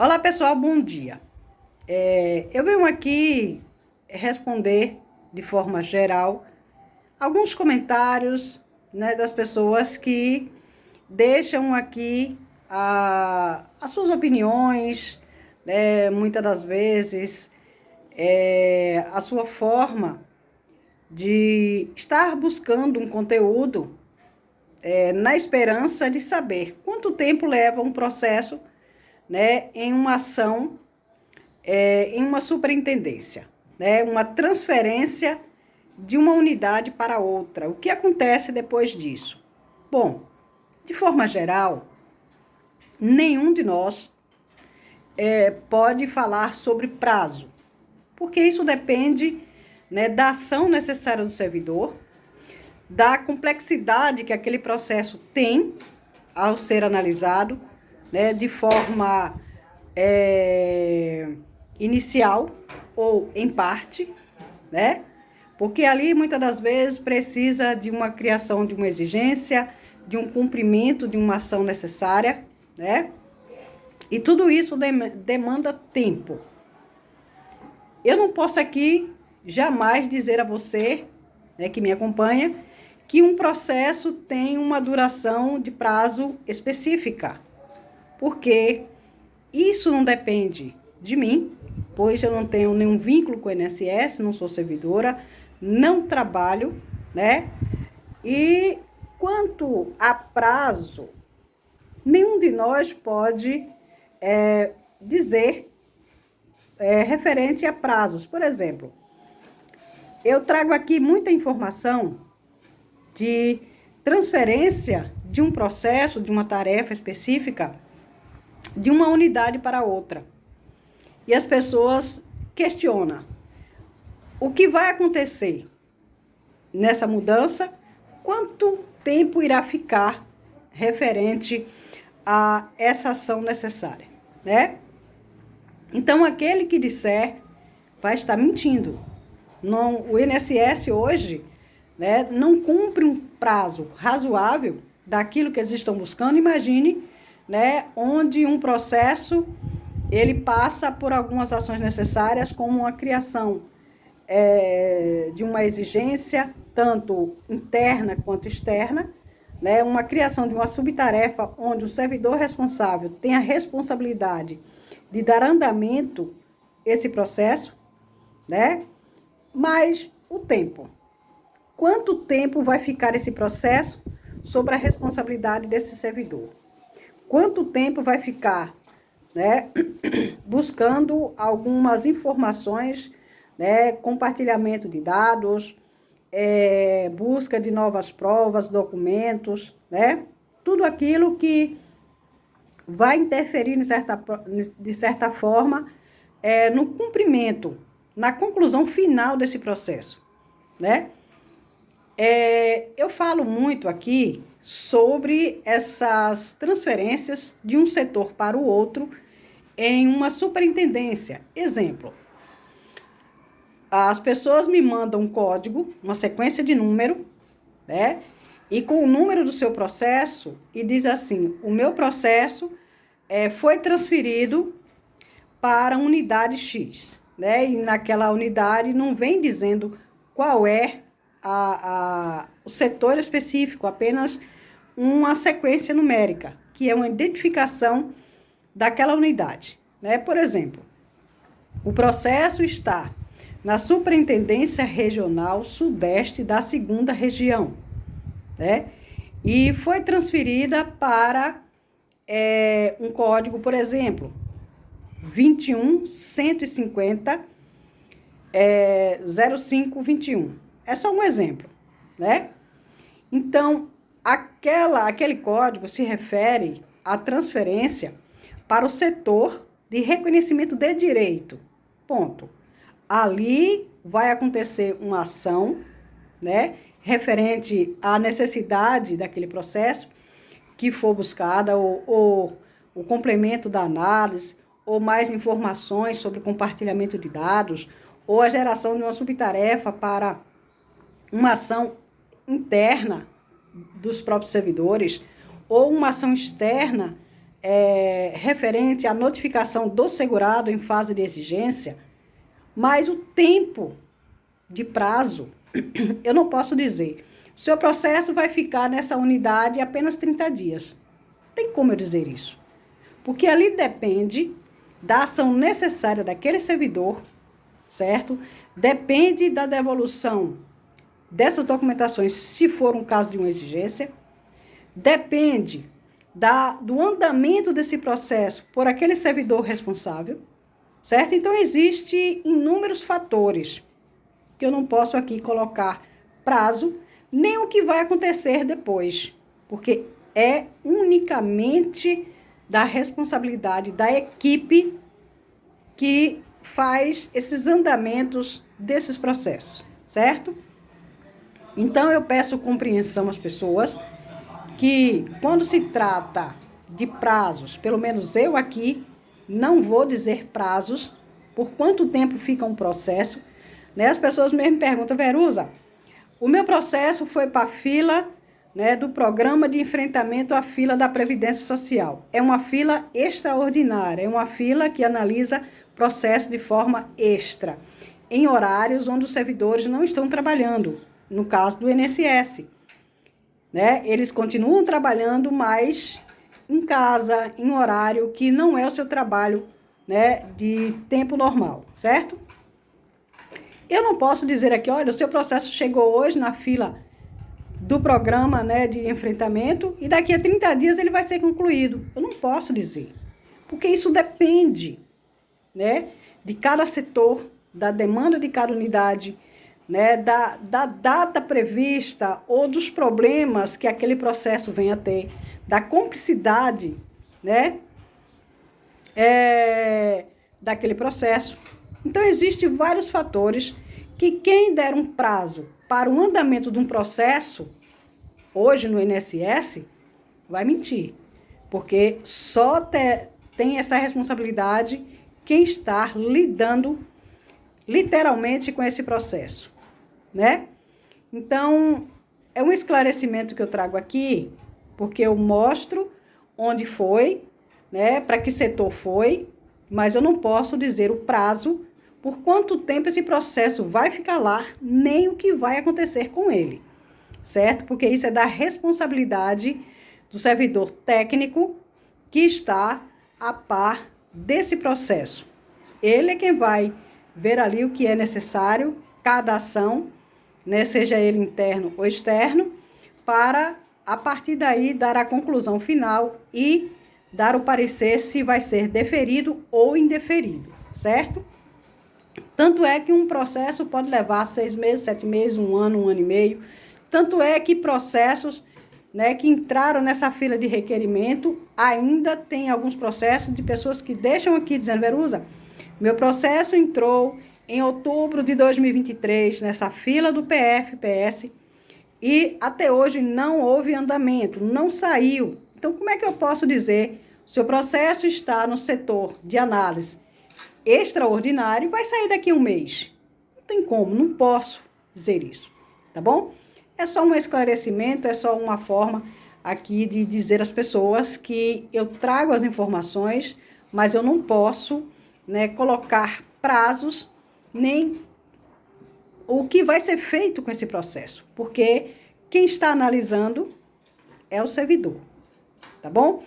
Olá, pessoal, bom dia. Eu venho aqui responder de forma geral alguns comentários, né, das pessoas que deixam aqui as suas opiniões, né, muitas das vezes a sua forma de estar buscando um conteúdo na esperança de saber quanto tempo leva um processo, né, em uma ação, em uma superintendência, né, uma transferência de uma unidade para outra. O que acontece depois disso? Bom, de forma geral, nenhum de nós pode falar sobre prazo, porque isso depende, né, da ação necessária do servidor, da complexidade que aquele processo tem ao ser analisado, né, de forma inicial ou em parte, né? Porque ali muitas das vezes precisa de uma criação de uma exigência, de um cumprimento de uma ação necessária, né? E tudo isso demanda tempo. Eu não posso aqui jamais dizer a você, né, que me acompanha, que um processo tem uma duração de prazo específica, porque isso não depende de mim, pois eu não tenho nenhum vínculo com o INSS, não sou servidora, não trabalho, né? E quanto a prazo, nenhum de nós pode dizer referente a prazos. Por exemplo, eu trago aqui muita informação de transferência de um processo, de uma tarefa específica, de uma unidade para outra. E as pessoas questionam o que vai acontecer nessa mudança, quanto tempo irá ficar referente a essa ação necessária, né? Então, aquele que disser vai estar mentindo. Não, o INSS hoje, né, não cumpre um prazo razoável daquilo que eles estão buscando. Imagine, né, onde um processo ele passa por algumas ações necessárias, como a criação de uma exigência, tanto interna quanto externa, né, uma criação de uma subtarefa onde o servidor responsável tem a responsabilidade de dar andamento a esse processo, né? Mas o tempo. Quanto tempo vai ficar esse processo sobre a responsabilidade desse servidor? Quanto tempo vai ficar, né, buscando algumas informações, né, compartilhamento de dados, busca de novas provas, documentos, né? Tudo aquilo que vai interferir de certa forma no cumprimento, na conclusão final desse processo, né? Eu falo muito aqui sobre essas transferências de um setor para o outro em uma superintendência. Exemplo, as pessoas me mandam um código, uma sequência de número, né? E com o número do seu processo, e diz assim, o meu processo foi transferido para a unidade X, né? E naquela unidade não vem dizendo qual é o setor específico, apenas uma sequência numérica, que é uma identificação daquela unidade, né? Por exemplo, o processo está na Superintendência Regional Sudeste da 2ª Região, né? E foi transferida para um código, por exemplo, 21.150 0521. É só um exemplo, né? Então, aquele código se refere à transferência para o setor de reconhecimento de direito. Ponto. Ali vai acontecer uma ação, né, referente à necessidade daquele processo que for buscada, ou o complemento da análise, ou mais informações sobre o compartilhamento de dados, ou a geração de uma subtarefa para uma ação interna dos próprios servidores, ou uma ação externa referente à notificação do segurado em fase de exigência, mas o tempo de prazo, eu não posso dizer. O seu processo vai ficar nessa unidade apenas 30 dias. Não tem como eu dizer isso. Porque ali depende da ação necessária daquele servidor, certo? Depende da devolução dessas documentações, se for um caso de uma exigência. Depende do andamento desse processo por aquele servidor responsável, certo? Então, existem inúmeros fatores que eu não posso aqui colocar prazo, nem o que vai acontecer depois, porque é unicamente da responsabilidade da equipe que faz esses andamentos desses processos, certo? Então, eu peço compreensão às pessoas que, quando se trata de prazos, pelo menos eu aqui não vou dizer prazos, por quanto tempo fica um processo, né? As pessoas mesmo perguntam, Veruza, o meu processo foi para a fila, né, do programa de enfrentamento à fila da Previdência Social. É uma fila extraordinária, é uma fila que analisa processo de forma extra, em horários onde os servidores não estão trabalhando, no caso do INSS. Né? Eles continuam trabalhando, mas em casa, em horário que não é o seu trabalho, né, de tempo normal, certo? Eu não posso dizer aqui, olha, o seu processo chegou hoje na fila do programa, né, de enfrentamento e daqui a 30 dias ele vai ser concluído. Eu não posso dizer, porque isso depende, né, de cada setor, da demanda de cada unidade, né, da data prevista ou dos problemas que aquele processo venha a ter, da cumplicidade, né, daquele processo. Então, existem vários fatores que quem der um prazo para o andamento de um processo, hoje no INSS, vai mentir. Porque só tem essa responsabilidade quem está lidando literalmente com esse processo, né? Então, é um esclarecimento que eu trago aqui, porque eu mostro onde foi, né, para que setor foi, mas eu não posso dizer o prazo, por quanto tempo esse processo vai ficar lá, nem o que vai acontecer com ele, certo? Porque isso é da responsabilidade do servidor técnico que está a par desse processo. Ele é quem vai ver ali o que é necessário, cada ação, né, seja ele interno ou externo, para, a partir daí, dar a conclusão final e dar o parecer se vai ser deferido ou indeferido, certo? Tanto é que um processo pode levar 6 meses, 7 meses, 1 ano e meio. Tanto é que processos, né, que entraram nessa fila de requerimento, ainda tem alguns processos de pessoas que deixam aqui dizendo, Veruza, meu processo entrou em outubro de 2023 nessa fila do PF-PS e até hoje não houve andamento, não saiu. Então, como é que eu posso dizer, seu processo está no setor de análise extraordinário, vai sair daqui a 1 mês? Não tem como, não posso dizer isso, tá bom? É só um esclarecimento, é só uma forma aqui de dizer às pessoas que eu trago as informações, mas eu não posso, né, colocar prazos, nem o que vai ser feito com esse processo, porque quem está analisando é o servidor, tá bom?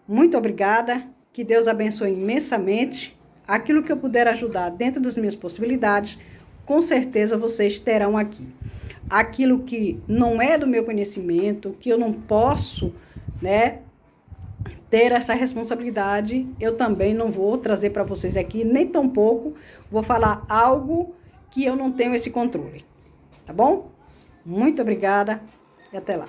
Muito obrigada, que Deus abençoe imensamente. Aquilo que eu puder ajudar dentro das minhas possibilidades, com certeza vocês terão aqui. Aquilo que não é do meu conhecimento, que eu não posso, né, ter essa responsabilidade, eu também não vou trazer para vocês aqui, nem tampouco vou falar algo que eu não tenho esse controle, tá bom? Muito obrigada e até lá.